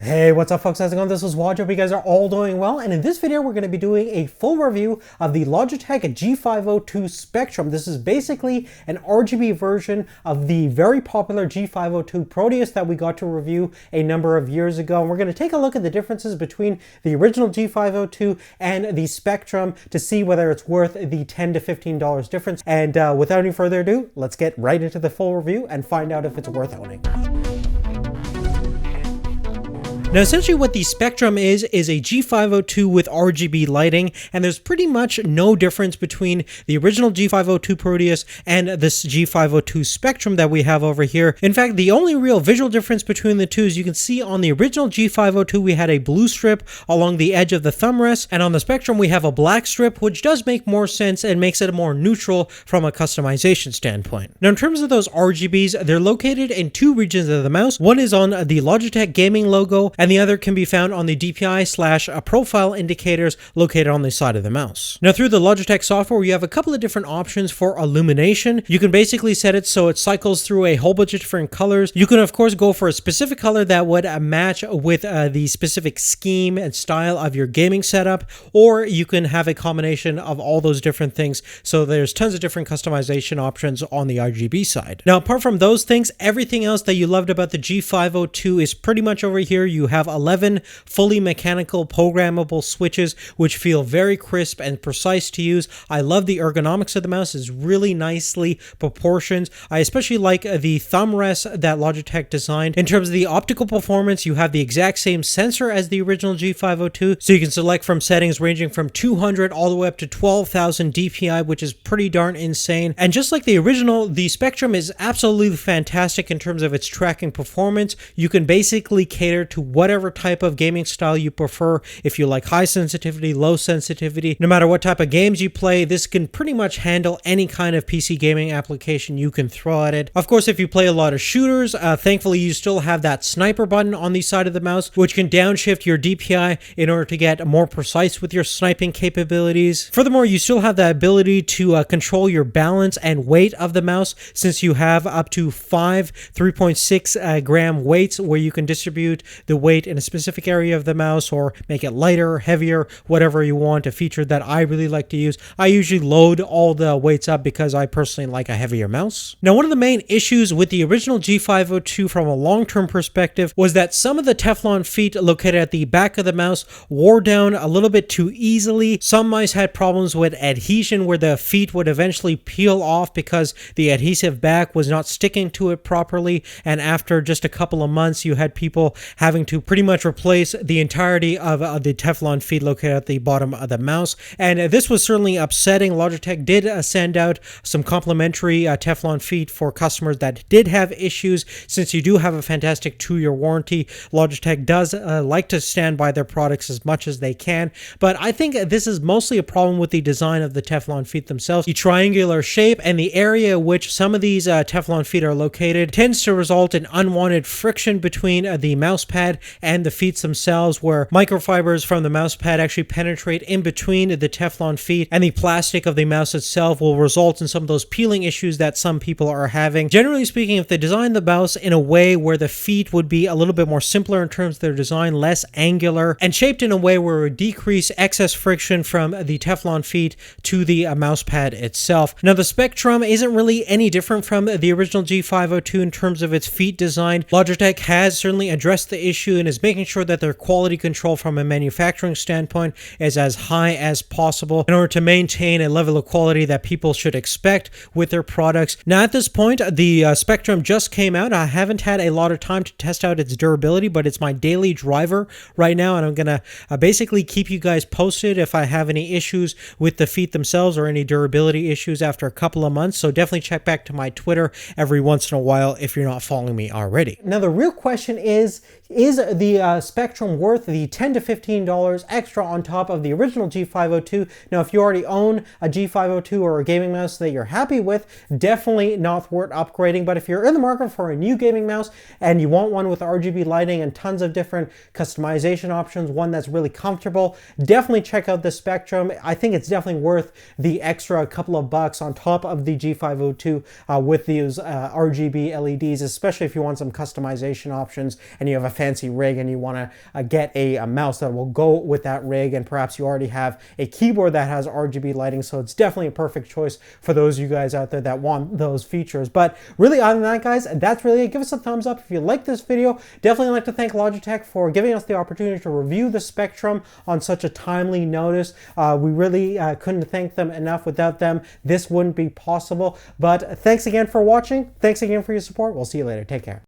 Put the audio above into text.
Hey, what's up folks, how's it going? This is Waj. Hope you guys are all doing well, and in this video we're going to be doing a full review of the Logitech G502 Spectrum. This is basically an RGB version of the very popular G502 Proteus that we got to review a number of years ago, and we're going to take a look at the differences between the original G502 and the Spectrum to see whether it's worth the $10 to $15 difference. And without any further ado, let's get right into the full review and find out if it's worth owning. Now essentially what the Spectrum is a G502 with RGB lighting, and there's pretty much no difference between the original G502 Proteus and this G502 Spectrum that we have over here. In fact, the only real visual difference between the two is you can see on the original G502 we had a blue strip along the edge of the thumb rest, and on the Spectrum we have a black strip, which does make more sense and makes it more neutral from a customization standpoint. Now in terms of those RGBs, they're located in two regions of the mouse. One is on the Logitech gaming logo, and the other can be found on the DPI/profile indicators located on the side of the mouse. Now through the Logitech software, you have a couple of different options for illumination. You can basically set it so it cycles through a whole bunch of different colors. You can of course go for a specific color that would match with the specific scheme and style of your gaming setup, or you can have a combination of all those different things. So there's tons of different customization options on the RGB side. Now apart from those things, everything else that you loved about the G502 is pretty much over here. You have 11 fully mechanical programmable switches which feel very crisp and precise to use. I love the ergonomics of the mouse. It's really nicely proportioned. I especially like the thumb rest that Logitech designed. In terms of the optical performance, you have the exact same sensor as the original G502, so you can select from settings ranging from 200 all the way up to 12,000 DPI, which is pretty darn insane. And just like the original, the Spectrum is absolutely fantastic in terms of its tracking performance. You can basically cater to whatever type of gaming style you prefer. If you like high sensitivity, low sensitivity, no matter what type of games you play, this can pretty much handle any kind of PC gaming application you can throw at it. Of course, if you play a lot of shooters, thankfully you still have that sniper button on the side of the mouse, which can downshift your DPI in order to get more precise with your sniping capabilities. Furthermore, you still have the ability to control your balance and weight of the mouse, since you have up to 5 3.6 gram weights where you can distribute the weight in a specific area of the mouse or make it lighter, heavier, whatever you want. A feature that I really like to use. I usually load all the weights up because I personally like a heavier mouse. Now, one of the main issues with the original G502 from a long-term perspective was that some of the Teflon feet located at the back of the mouse wore down a little bit too easily. Some mice had problems with adhesion where the feet would eventually peel off because the adhesive back was not sticking to it properly, and after just a couple of months you had people having to pretty much replace the entirety of the Teflon feet located at the bottom of the mouse, and this was certainly upsetting. Logitech did send out some complimentary Teflon feet for customers that did have issues. Since you do have a fantastic 2-year warranty, Logitech does like to stand by their products as much as they can, but I think this is mostly a problem with the design of the Teflon feet themselves. The triangular shape and the area which some of these Teflon feet are located tends to result in unwanted friction between the mouse pad and the feet themselves, where microfibers from the mouse pad actually penetrate in between the Teflon feet, and the plastic of the mouse itself will result in some of those peeling issues that some people are having. Generally speaking, if they design the mouse in a way where the feet would be a little bit more simpler in terms of their design, less angular, and shaped in a way where it would decrease excess friction from the Teflon feet to the mouse pad itself. Now the Spectrum isn't really any different from the original G502 in terms of its feet design. Logitech has certainly addressed the issue and is making sure that their quality control from a manufacturing standpoint is as high as possible in order to maintain a level of quality that people should expect with their products. Now at this point, the Spectrum just came out. I haven't had a lot of time to test out its durability, but it's my daily driver right now, and I'm gonna basically keep you guys posted if I have any issues with the feet themselves or any durability issues after a couple of months. So definitely check back to my Twitter every once in a while if you're not following me already. Now the real question is the Spectrum worth the $10 to $15 extra on top of the original G502? Now, if you already own a G502 or a gaming mouse that you're happy with, definitely not worth upgrading. But if you're in the market for a new gaming mouse and you want one with RGB lighting and tons of different customization options, one that's really comfortable, definitely check out the Spectrum. I think it's definitely worth the extra couple of bucks on top of the G502 with these RGB LEDs, especially if you want some customization options and you have a fancy fancy rig and you want to get a mouse that will go with that rig, and perhaps you already have a keyboard that has RGB lighting, so it's definitely a perfect choice for those of you guys out there that want those features. But really, other than that, guys, that's really it. Give us a thumbs up if you like this video. Definitely like to thank Logitech for giving us the opportunity to review the Spectrum on such a timely notice. We really couldn't thank them enough. Without them, this wouldn't be possible. But thanks again for watching. Thanks again for your support. We'll see you later. Take care.